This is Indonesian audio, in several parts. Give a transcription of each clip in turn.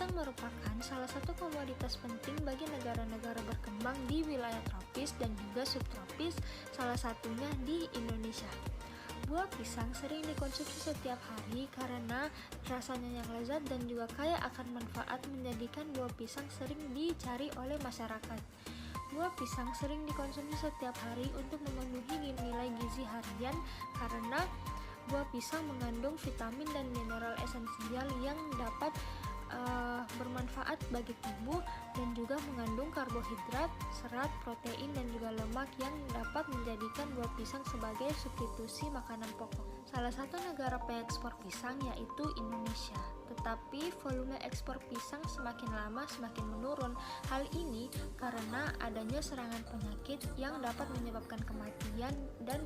pisang merupakan salah satu komoditas penting bagi negara-negara berkembang di wilayah tropis dan juga subtropis, salah satunya di Indonesia. Buah pisang sering dikonsumsi setiap hari karena rasanya yang lezat dan juga kaya akan manfaat menjadikan buah pisang sering dicari oleh masyarakat. Buah pisang sering dikonsumsi setiap hari untuk memenuhi nilai gizi harian karena buah pisang mengandung vitamin dan mineral esensial yang dapat bermanfaat bagi tubuh dan juga mengandung karbohidrat, serat, protein, dan juga lemak yang dapat menjadikan buah pisang sebagai substitusi makanan pokok. Salah satu negara pengekspor pisang yaitu Indonesia, tetapi volume ekspor pisang semakin lama semakin menurun. Hal ini karena adanya serangan penyakit yang dapat menyebabkan kematian dan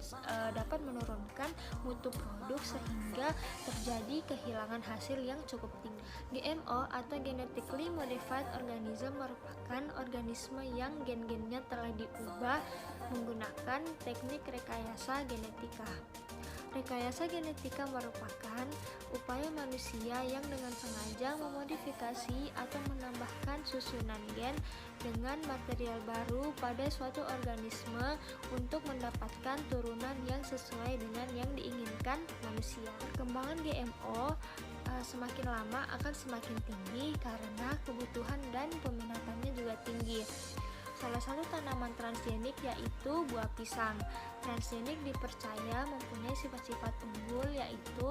dapat menurunkan mutu produk sehingga terjadi kehilangan hasil yang cukup tinggi. GMO atau Genetically Modified Organism merupakan organisme yang gen-gennya telah diubah menggunakan teknik rekayasa genetika. Rekayasa genetika merupakan upaya manusia yang dengan sengaja memodifikasi atau menambahkan susunan gen dengan material baru pada suatu organisme untuk mendapatkan turunan yang sesuai dengan yang diinginkan manusia. Perkembangan GMO semakin lama akan semakin tinggi karena kebutuhan dan peminatannya juga tinggi. Salah satu tanaman transgenik yaitu buah pisang. Transgenik dipercaya mempunyai sifat-sifat unggul yaitu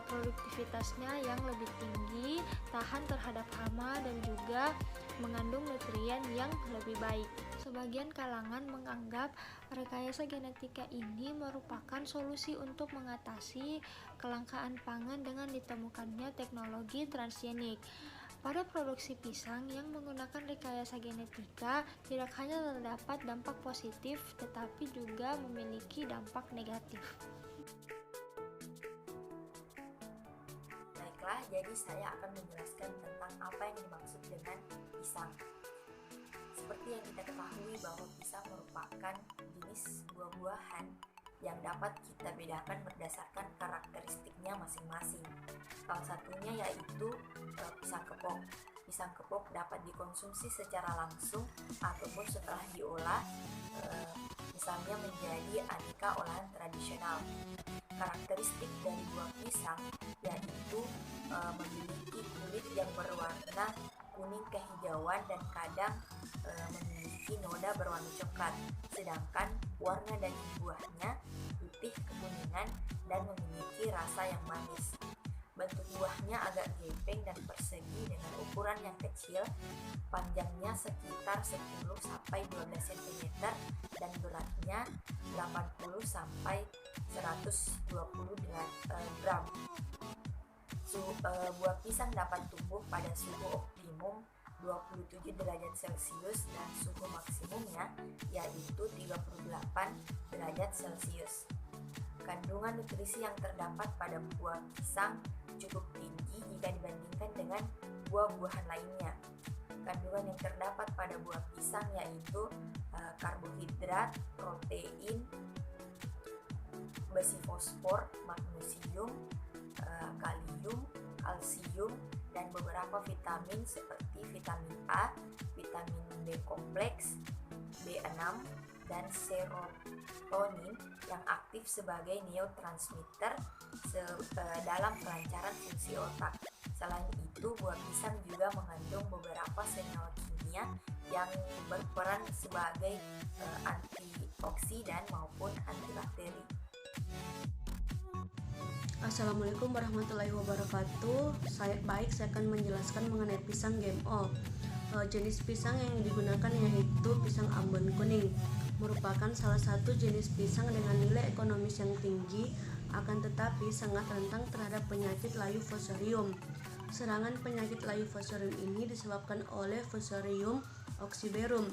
produktivitasnya yang lebih tinggi, tahan terhadap hama, dan juga mengandung nutrien yang lebih baik. Sebagian kalangan menganggap rekayasa genetika ini merupakan solusi untuk mengatasi kelangkaan pangan dengan ditemukannya teknologi transgenik. Pada produksi pisang yang menggunakan rekayasa genetika, tidak hanya terdapat dampak positif, tetapi juga memiliki dampak negatif. Baiklah, jadi saya akan menjelaskan tentang apa yang dimaksud dengan pisang. Seperti yang kita ketahui bahwa pisang merupakan jenis buah-buahan yang dapat kita bedakan berdasarkan karakteristiknya masing-masing. Salah satunya yaitu pisang kepok. Pisang kepok dapat dikonsumsi secara langsung ataupun setelah diolah, misalnya menjadi aneka olahan tradisional. Karakteristik dari buah pisang yaitu memiliki kulit yang berwarna kuning kehijauan dan kadang memiliki noda berwarna coklat, sedangkan warna daging buahnya putih kekuningan dan memiliki rasa yang manis. Bentuk buahnya agak gepeng dan persegi dengan ukuran yang kecil, panjangnya sekitar 10-12 cm dan beratnya 80-120 gram. Buah pisang dapat tumbuh pada suhu optimum 27 derajat Celcius dan suhu maksimumnya yaitu 38 derajat Celcius. Kandungan nutrisi yang terdapat pada buah pisang cukup tinggi jika dibandingkan dengan buah-buahan lainnya. Kandungan yang terdapat pada buah pisang yaitu karbohidrat, protein, besi fosfor, magnesium, kalium, kalsium, dan beberapa vitamin seperti vitamin A, vitamin B kompleks, B6, dan serotonin yang aktif sebagai neurotransmitter dalam kelancaran fungsi otak. Selain itu, buah pisang juga mengandung beberapa senyawa kimia yang berperan sebagai antioksidan maupun antibakteri. Assalamualaikum warahmatullahi wabarakatuh. Saya akan menjelaskan mengenai pisang GMO. Jenis pisang yang digunakan yaitu pisang Ambon kuning. Merupakan salah satu jenis pisang dengan nilai ekonomis yang tinggi, akan tetapi sangat rentan terhadap penyakit layu Fusarium. Serangan penyakit layu Fusarium ini disebabkan oleh Fusarium oxyberum.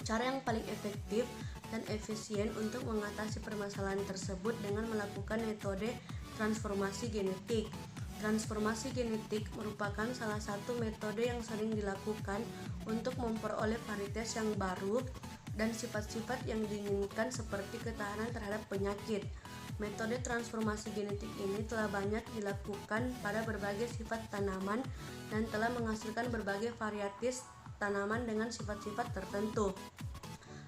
Cara yang paling efektif dan efisien untuk mengatasi permasalahan tersebut dengan melakukan metode transformasi genetik. Transformasi genetik merupakan salah satu metode yang sering dilakukan untuk memperoleh varietas yang baru dan sifat-sifat yang diinginkan seperti ketahanan terhadap penyakit. Metode transformasi genetik ini telah banyak dilakukan pada berbagai sifat tanaman dan telah menghasilkan berbagai varietas tanaman dengan sifat-sifat tertentu.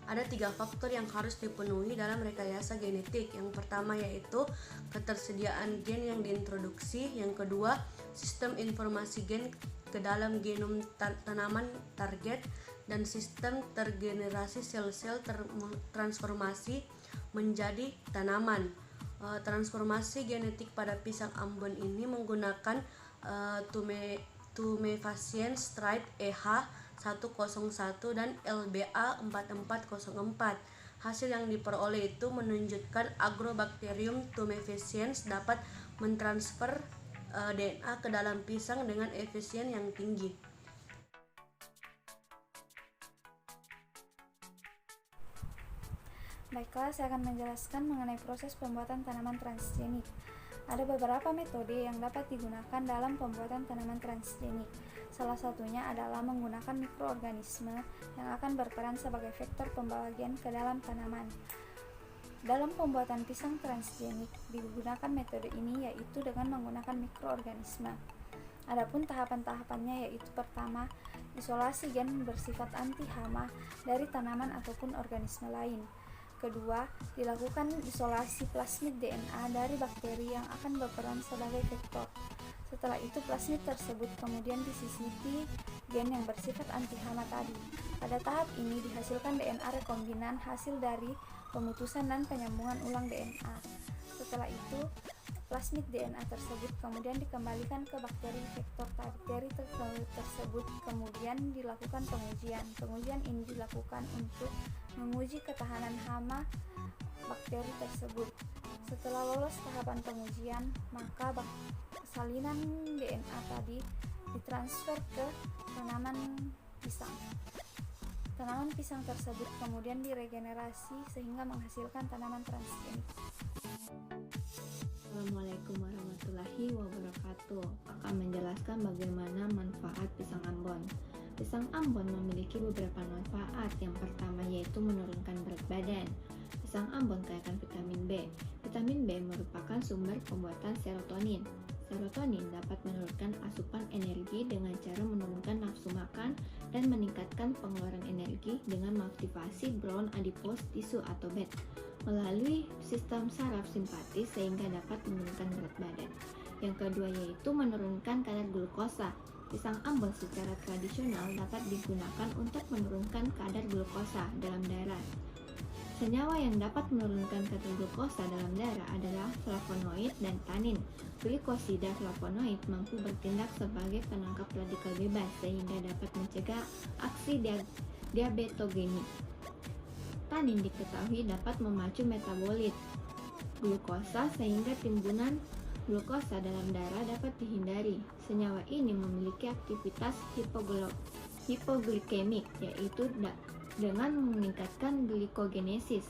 Ada 3 faktor yang harus dipenuhi dalam rekayasa genetik. Yang pertama yaitu ketersediaan gen yang diintroduksi. Yang kedua, sistem informasi gen ke dalam genom tanaman target, dan sistem tergenerasi sel-sel transformasi menjadi tanaman. Transformasi genetik pada pisang Ambon ini menggunakan tumefaciens trait EH101 dan LBA4404. Hasil yang diperoleh itu menunjukkan Agrobacterium tumefaciens dapat mentransfer DNA ke dalam pisang dengan efisien yang tinggi. Baiklah, saya akan menjelaskan mengenai proses pembuatan tanaman transgenik. Ada beberapa metode yang dapat digunakan dalam pembuatan tanaman transgenik. Salah satunya adalah menggunakan mikroorganisme yang akan berperan sebagai vektor pembawa gen ke dalam tanaman. Dalam pembuatan pisang transgenik digunakan metode ini yaitu dengan menggunakan mikroorganisme. Adapun tahapan-tahapannya yaitu pertama, isolasi gen bersifat anti hama dari tanaman ataupun organisme lain. Kedua, dilakukan isolasi plasmid DNA dari bakteri yang akan berperan sebagai vektor. Setelah itu plasmid tersebut kemudian disisipi gen yang bersifat anti hama tadi. Pada tahap ini dihasilkan DNA rekombinan hasil dari pemutusan dan penyambungan ulang DNA. Setelah itu plasmid DNA tersebut kemudian dikembalikan ke bakteri vektor bakteri tersebut, kemudian dilakukan pengujian. Pengujian ini dilakukan untuk menguji ketahanan hama bakteri tersebut. Setelah lolos tahapan pengujian, maka salinan DNA tadi ditransfer ke tanaman pisang. Tanaman pisang tersebut kemudian diregenerasi sehingga menghasilkan tanaman transgenik. Assalamualaikum warahmatullahi wabarakatuh. Akan menjelaskan bagaimana manfaat pisang Ambon. Pisang Ambon memiliki beberapa manfaat. Yang pertama yaitu menurunkan berat badan. Pisang Ambon kaya akan vitamin B. Vitamin B merupakan sumber pembuatan serotonin. Serotonin dapat menurunkan asupan energi dengan cara menurunkan nafsu makan dan meningkatkan pengeluaran energi dengan mengaktifasi brown adipose tissue atau BAT melalui sistem saraf simpatis sehingga dapat menurunkan berat badan. Yang kedua yaitu menurunkan kadar glukosa. Pisang Ambon secara tradisional dapat digunakan untuk menurunkan kadar glukosa dalam darah. Senyawa yang dapat menurunkan kadar glukosa dalam darah adalah flavonoid dan tanin. Glikosida flavonoid mampu bertindak sebagai penangkap radikal bebas sehingga dapat mencegah aksi diabetogenik. Tanin diketahui dapat memacu metabolit glukosa sehingga timbunan glukosa dalam darah dapat dihindari. Senyawa ini memiliki aktivitas hipoglikemik, yaitu dengan meningkatkan glikogenesis.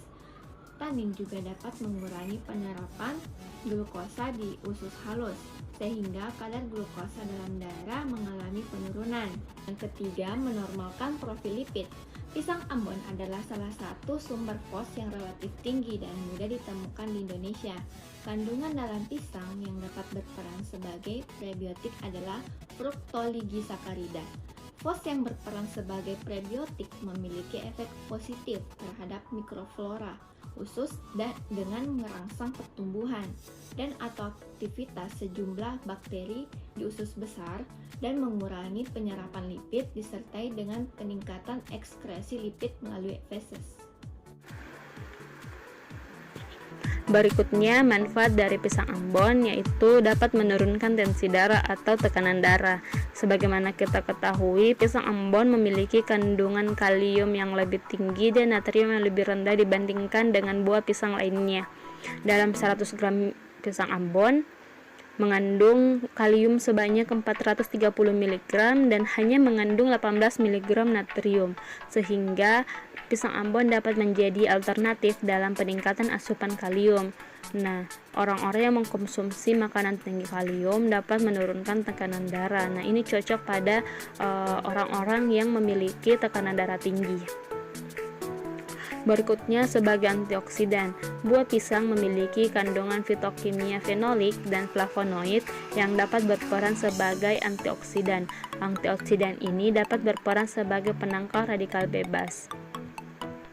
Tanin juga dapat mengurangi penyerapan glukosa di usus halus, sehingga kadar glukosa dalam darah mengalami penurunan. Yang ketiga, menormalkan profil lipid. Pisang Ambon adalah salah satu sumber fos yang relatif tinggi dan mudah ditemukan di Indonesia. Kandungan dalam pisang yang dapat berperan sebagai prebiotik adalah fruktoligisakarida. Fos yang berperan sebagai prebiotik memiliki efek positif terhadap mikroflora usus dan dengan merangsang pertumbuhan dan atau aktivitas sejumlah bakteri di usus besar dan mengurangi penyerapan lipid disertai dengan peningkatan ekskresi lipid melalui feses. Berikutnya, manfaat dari pisang Ambon yaitu dapat menurunkan tensi darah atau tekanan darah. Sebagaimana kita ketahui, pisang Ambon memiliki kandungan kalium yang lebih tinggi dan natrium yang lebih rendah dibandingkan dengan buah pisang lainnya. Dalam 100 gram pisang Ambon mengandung kalium sebanyak 430 mg dan hanya mengandung 18 mg natrium, sehingga pisang Ambon dapat menjadi alternatif dalam peningkatan asupan kalium. Nah, orang-orang yang mengkonsumsi makanan tinggi kalium dapat menurunkan tekanan darah. Nah, ini cocok pada orang-orang yang memiliki tekanan darah tinggi. Berikutnya, sebagai antioksidan. buah pisang memiliki kandungan fitokimia fenolik dan flavonoid yang dapat berperan sebagai antioksidan. Antioksidan ini dapat berperan sebagai penangkal radikal bebas.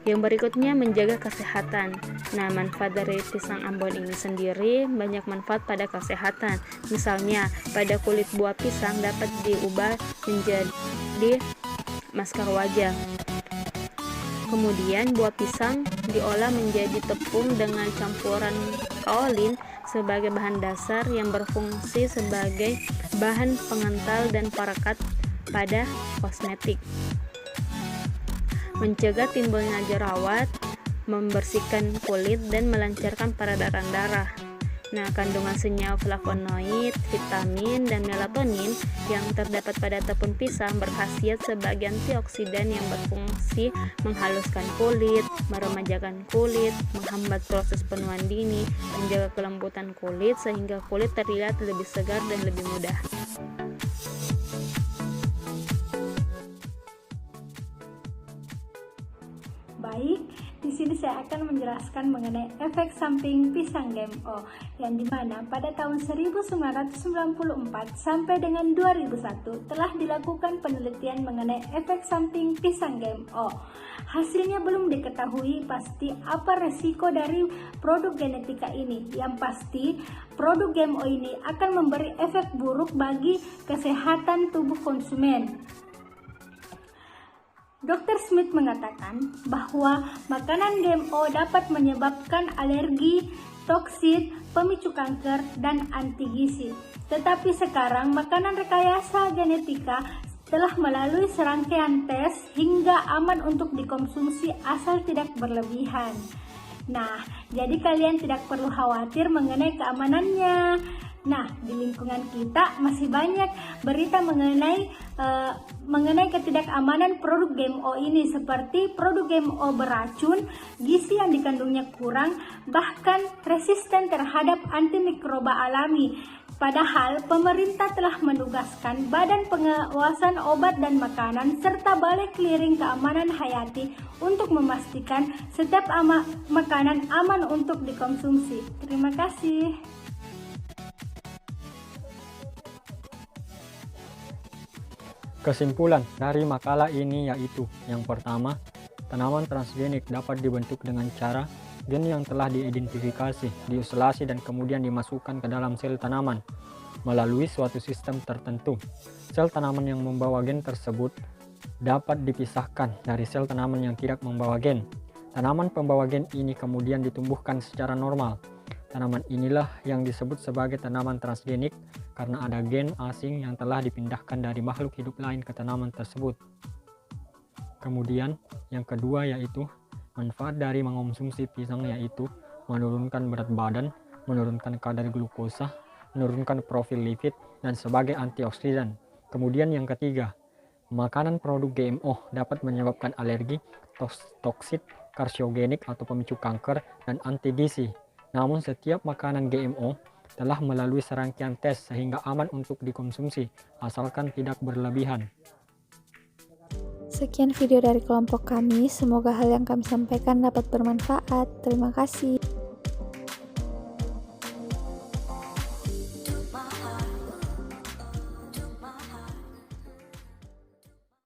Yang berikutnya, menjaga kesehatan. Nah, manfaat dari pisang Ambon ini sendiri banyak manfaat pada kesehatan. Misalnya, pada kulit buah pisang dapat diubah menjadi masker wajah. Kemudian buah pisang diolah menjadi tepung dengan campuran kaolin sebagai bahan dasar yang berfungsi sebagai bahan pengental dan perekat pada kosmetik. Mencegah timbulnya jerawat, membersihkan kulit dan melancarkan peredaran darah. Nah, kandungan senyawa flavonoid, vitamin, dan melatonin yang terdapat pada tepung pisang berkhasiat sebagai antioksidan yang berfungsi menghaluskan kulit, meremajakan kulit, menghambat proses penuaan dini, menjaga kelembutan kulit sehingga kulit terlihat lebih segar dan lebih mudah. Baik, di sini saya akan menjelaskan mengenai efek samping pisang GMO yang dimana pada tahun 1994 sampai dengan 2001 telah dilakukan penelitian mengenai efek samping pisang GMO. Hasilnya belum diketahui pasti apa resiko dari produk genetika ini. Yang pasti, produk GMO ini akan memberi efek buruk bagi kesehatan tubuh konsumen. Dr. Smith mengatakan bahwa makanan GMO dapat menyebabkan alergi, toksin, pemicu kanker, dan anti gizi. Tetapi sekarang makanan rekayasa genetika telah melalui serangkaian tes hingga aman untuk dikonsumsi asal tidak berlebihan. Nah, jadi kalian tidak perlu khawatir mengenai keamanannya. Nah, di lingkungan kita masih banyak berita mengenai ketidakamanan produk GMO ini, seperti produk GMO beracun, gizi yang dikandungnya kurang, bahkan resisten terhadap antimikroba alami. Padahal pemerintah telah menugaskan Badan Pengawasan Obat dan Makanan serta Balai Clearing Keamanan Hayati untuk memastikan setiap makanan aman untuk dikonsumsi. Terima kasih. Kesimpulan dari makalah ini yaitu, yang pertama, tanaman transgenik dapat dibentuk dengan cara gen yang telah diidentifikasi, diisolasi dan kemudian dimasukkan ke dalam sel tanaman melalui suatu sistem tertentu. Sel tanaman yang membawa gen tersebut dapat dipisahkan dari sel tanaman yang tidak membawa gen. Tanaman pembawa gen ini kemudian ditumbuhkan secara normal. Tanaman inilah yang disebut sebagai tanaman transgenik karena ada gen asing yang telah dipindahkan dari makhluk hidup lain ke tanaman tersebut. Kemudian yang kedua yaitu manfaat dari mengonsumsi pisang yaitu menurunkan berat badan, menurunkan kadar glukosa, menurunkan profil lipid, dan sebagai antioksidan. Kemudian yang ketiga, makanan produk GMO dapat menyebabkan alergi, toksit, karsiogenik atau pemicu kanker, dan anti gizi. Namun setiap makanan GMO telah melalui serangkaian tes sehingga aman untuk dikonsumsi, asalkan tidak berlebihan. Sekian video dari kelompok kami, semoga hal yang kami sampaikan dapat bermanfaat. Terima kasih.